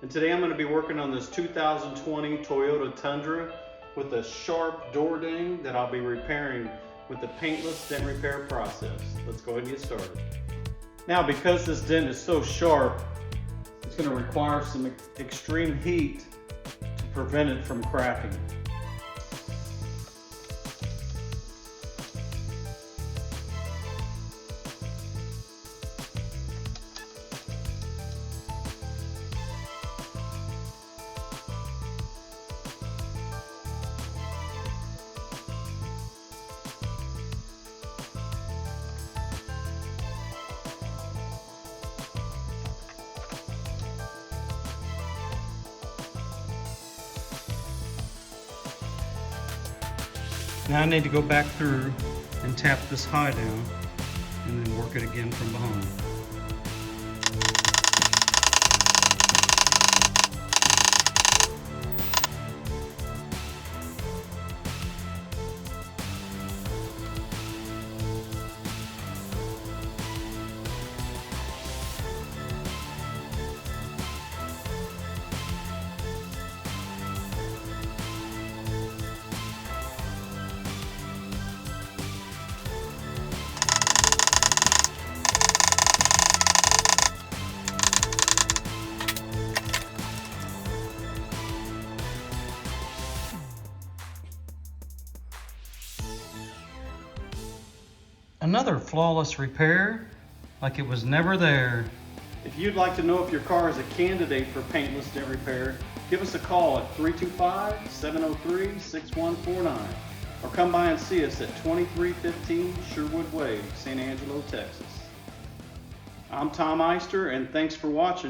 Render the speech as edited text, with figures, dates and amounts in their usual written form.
And today I'm going to be working on this 2020 Toyota Tundra with a sharp door ding that I'll be repairing with the paintless dent repair process. Let's go ahead and get started. Now, because this dent is so sharp, it's going to require some extreme heat to prevent it from cracking. Now I need to go back through and tap this high down and then work it again from behind. Another flawless repair, like it was never there. If you'd like to know if your car is a candidate for paintless dent repair, give us a call at 325-703-6149 or come by and see us at 2315 Sherwood Way, St. Angelo, Texas. I'm Tom Eister, and thanks for watching.